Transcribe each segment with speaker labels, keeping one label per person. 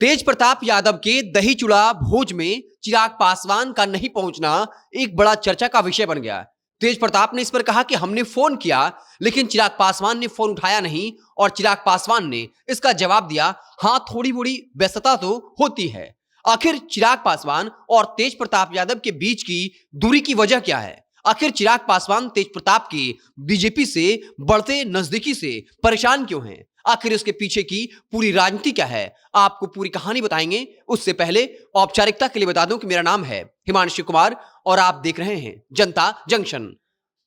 Speaker 1: तेज प्रताप यादव के दही चूड़ा भोज में चिराग पासवान का नहीं पहुंचना एक बड़ा चर्चा का विषय बन गया। तेज प्रताप ने इस पर कहा कि हमने फोन किया लेकिन चिराग पासवान ने फोन उठाया नहीं और चिराग पासवान ने इसका जवाब दिया, हां थोड़ी बड़ी व्यस्तता तो होती है। आखिर चिराग पासवान और तेज प्रताप यादव के बीच की दूरी की वजह क्या है? आखिर चिराग पासवान तेज प्रताप की बीजेपी से बढ़ते नजदीकी से परेशान क्यों हैं? आखिर इसके पीछे की पूरी राजनीति क्या है? आपको पूरी कहानी बताएंगे। उससे पहले औपचारिकता के लिए बता दूं कि मेरा नाम है हिमांशु कुमार और आप देख रहे हैं जनता जंक्शन।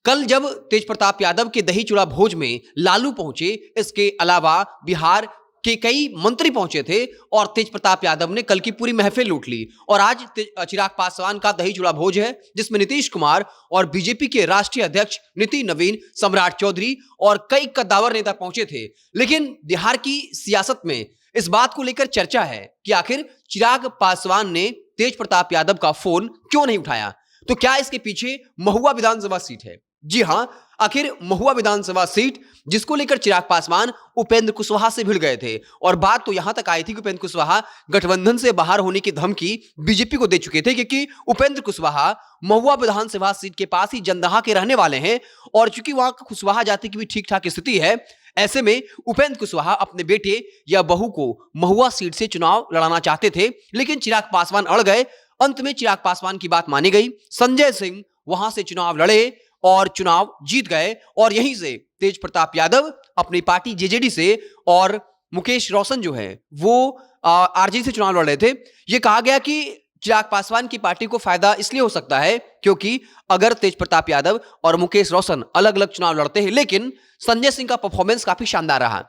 Speaker 1: कल जब तेज प्रताप यादव के दही चूड़ा भोज में लालू पहुंचे, इसके अलावा बिहार के कई मंत्री पहुंचे थे और तेज प्रताप यादव ने कल की पूरी महफिल लूट ली। और आज चिराग पासवान का दही चूड़ा भोज है जिसमें नीतीश कुमार और बीजेपी के राष्ट्रीय अध्यक्ष नितिन नवीन, सम्राट चौधरी और कई कद्दावर नेता पहुंचे थे। लेकिन बिहार की सियासत में इस बात को लेकर चर्चा है कि आखिर चिराग पासवान ने तेज प्रताप यादव का फोन क्यों नहीं उठाया। तो क्या इसके पीछे महुआ विधानसभा सीट है? जी हां, आखिर महुआ विधानसभा सीट जिसको लेकर चिराग पासवान उपेंद्र कुशवाहा से भिड़ गए थे और बात तो यहां तक आई थी कि उपेंद्र कुशवाहा गठबंधन से बाहर होने की धमकी बीजेपी को दे चुके थे, क्योंकि उपेंद्र कुशवाहा महुआ विधानसभा सीट के पास ही जंदाहा के रहने वाले हैं और चूंकि वहां कुशवाहा जाति की भी ठीक ठाक स्थिति है, ऐसे में उपेंद्र कुशवाहा अपने बेटे या बहू को महुआ सीट से चुनाव लड़ाना चाहते थे। लेकिन चिराग पासवान अड़ गए। अंत में चिराग पासवान की बात मानी गई। संजय सिंह वहां से चुनाव लड़े और चुनाव जीत गए और यहीं से तेज प्रताप यादव अपनी पार्टी जेजेडी से और मुकेश रोशन जो है वो आरजेडी से चुनाव लड़ रहे थे। यह कहा गया कि चिराग पासवान की पार्टी को फायदा इसलिए हो सकता है क्योंकि अगर तेज प्रताप यादव और मुकेश रोशन अलग अलग चुनाव लड़ते हैं, लेकिन संजय सिंह का परफॉर्मेंस काफी शानदार रहा।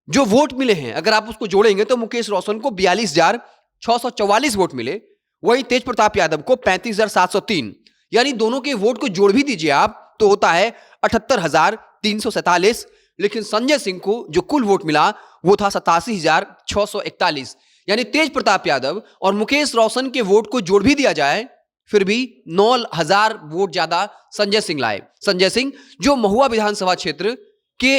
Speaker 1: जो वोट मिले हैं अगर आप उसको जोड़ेंगे तो मुकेश रोशन को 42,644 वोट मिले, वहीं तेज प्रताप यादव को 35,703, यानी दोनों के वोट को जोड़ भी दीजिए आप तो होता है 78,347। लेकिन संजय सिंह को जो कुल वोट मिला वो था 87,641, यानी तेज प्रताप यादव और मुकेश रोशन के वोट को जोड़ भी दिया जाए फिर भी 9,000 वोट ज्यादा संजय सिंह लाए। संजय सिंह जो महुआ विधानसभा क्षेत्र के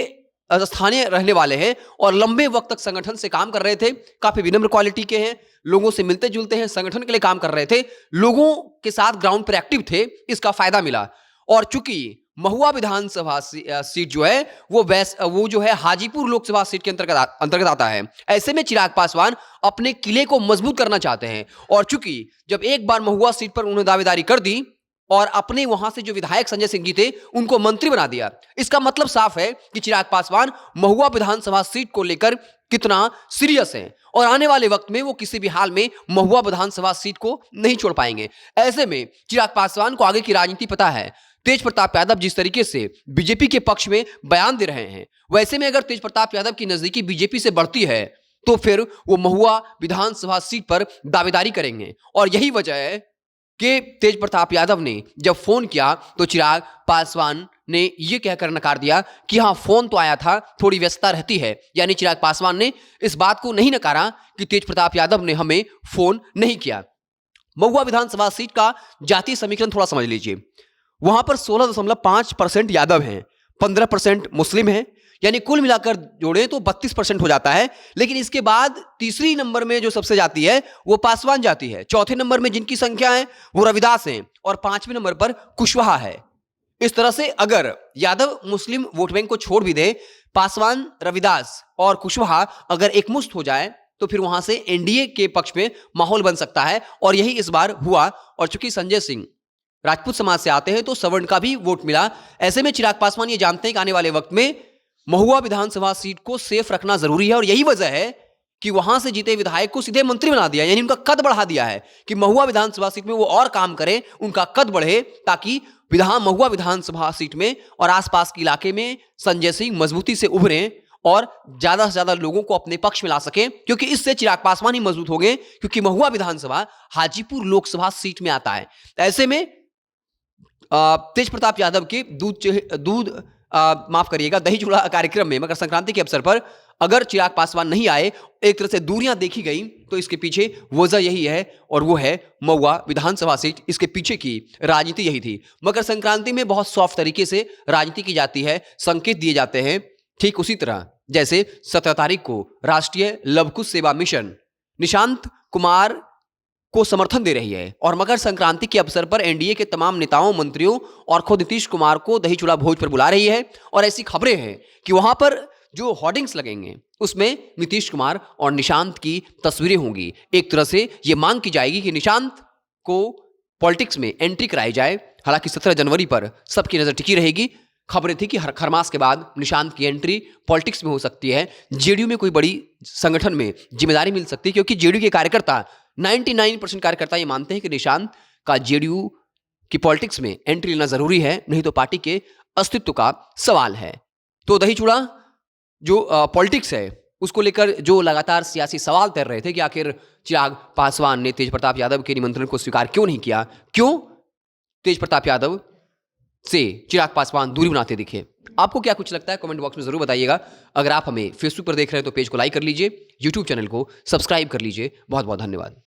Speaker 1: स्थानीय रहने वाले हैं और लंबे वक्त तक संगठन से काम कर रहे थे, काफी विनम्र क्वालिटी के हैं, लोगों से मिलते जुलते हैं, संगठन के लिए काम कर रहे थे, लोगों के साथ ग्राउंड पर एक्टिव थे, इसका फायदा मिला। और चूंकि महुआ विधानसभा सीट जो है वो जो है हाजीपुर लोकसभा सीट के अंतर्गत आता है, ऐसे में चिराग पासवान अपने किले को मजबूत करना चाहते हैं। और चूंकि जब एक बार महुआ सीट पर उन्होंने दावेदारी कर दी और अपने वहां से जो विधायक संजय सिंह जी थे उनको मंत्री बना दिया, इसका मतलब साफ है कि चिराग पासवान महुआ विधानसभा सीट को लेकर कितना सीरियस है और आने वाले वक्त में वो किसी भी हाल में महुआ विधानसभा सीट को नहीं छोड़ पाएंगे। ऐसे में चिराग पासवान को आगे की राजनीति पता है। तेज प्रताप यादव जिस तरीके से बीजेपी के पक्ष में बयान दे रहे हैं, वैसे में अगर तेज प्रताप यादव की नजदीकी बीजेपी से बढ़ती है तो फिर वो महुआ विधानसभा सीट पर दावेदारी करेंगे। और यही वजह है कि तेज प्रताप यादव ने जब फोन किया तो चिराग पासवान ने यह कहकर नकार दिया कि हाँ फोन तो आया था, थोड़ी व्यस्तता रहती है। यानी चिराग पासवान ने इस बात को नहीं नकारा कि तेज प्रताप यादव ने हमें फोन नहीं किया। महुआ विधानसभा सीट का जातीय समीकरण थोड़ा समझ लीजिए। वहां पर 16.5% यादव हैं, 15% मुस्लिम हैं, यानी कुल मिलाकर जोड़े तो 32% हो जाता है। लेकिन इसके बाद तीसरी नंबर में जो सबसे जाती है वो पासवान जाती है, चौथे नंबर में जिनकी संख्या है वो रविदास हैं और पांचवें नंबर पर कुशवाहा है। इस तरह से अगर यादव मुस्लिम वोट बैंक को छोड़ भी दे, पासवान, रविदास और कुशवाहा अगर एकमुश्त हो जाए तो फिर वहां से एनडीए के पक्ष में माहौल बन सकता है और यही इस बार हुआ। और चूंकि संजय सिंह राजपूत समाज से आते हैं तो सवर्ण का भी वोट मिला। ऐसे में चिराग पासवान ये जानते हैं कि आने वाले वक्त में महुआ विधानसभा सीट को सेफ रखना जरूरी है और यही वजह है कि वहां से जीते विधायक को सीधे मंत्री बना दिया, यानी उनका कद बढ़ा दिया है कि महुआ विधानसभा सीट में वो और काम करें, उनका कद बढ़े, ताकि महुआ विधानसभा सीट में और आसपास के इलाके में संजय सिंह मजबूती से उभरें और ज्यादा से ज्यादा लोगों को अपने पक्ष में ला सके, क्योंकि इससे चिराग पासवान ही मजबूत हो गए, क्योंकि महुआ विधानसभा हाजीपुर लोकसभा सीट में आता है। ऐसे में तेज प्रताप यादव के दही चूड़ा कार्यक्रम में मकर संक्रांति के अवसर पर अगर चिराग पासवान नहीं आए, एक तरह से दूरियां देखी गई, तो इसके पीछे वजह यही है और वो है महुआ विधानसभा सीट। इसके पीछे की राजनीति यही थी। मकर संक्रांति में बहुत सॉफ्ट तरीके से राजनीति की जाती है, संकेत दिए जाते हैं। ठीक उसी तरह जैसे 17 तारीख को राष्ट्रीय लवकुश सेवा मिशन निशांत कुमार को समर्थन दे रही है और मकर संक्रांति के अवसर पर एनडीए के तमाम नेताओं, मंत्रियों और खुद नीतीश कुमार को दही चूड़ा भोज पर बुला रही है। और ऐसी खबरें हैं कि वहां पर जो होर्डिंग्स लगेंगे उसमें नीतीश कुमार और निशांत की तस्वीरें होंगी। एक तरह से यह मांग की जाएगी कि निशांत को पॉलिटिक्स में एंट्री कराई जाए। हालांकि 17 जनवरी पर सबकी नजर टिकी रहेगी। खबरें थी कि खरमास के बाद निशांत की एंट्री पॉलिटिक्स में हो सकती है। जेडीयू में कोई बड़ी संगठन में जिम्मेदारी मिल सकती है, क्योंकि जेडीयू के कार्यकर्ता 99% कार्यकर्ता ये मानते हैं कि निशांत का जेडीयू की पॉलिटिक्स में एंट्री लेना जरूरी है, नहीं तो पार्टी के अस्तित्व का सवाल है। तो दही चूड़ा जो पॉलिटिक्स है उसको लेकर जो लगातार सियासी सवाल तैर रहे थे कि आखिर चिराग पासवान ने तेज प्रताप यादव के निमंत्रण को स्वीकार क्यों नहीं किया, क्यों तेज प्रताप यादव से चिराग पासवान दूरी बनाते दिखे। आपको क्या कुछ लगता है कमेंट बॉक्स में जरूर बताइएगा। अगर आप हमें फेसबुक पर देख रहे हैं तो पेज को लाइक कर लीजिए, यूट्यूब चैनल को सब्सक्राइब कर लीजिए। बहुत बहुत धन्यवाद।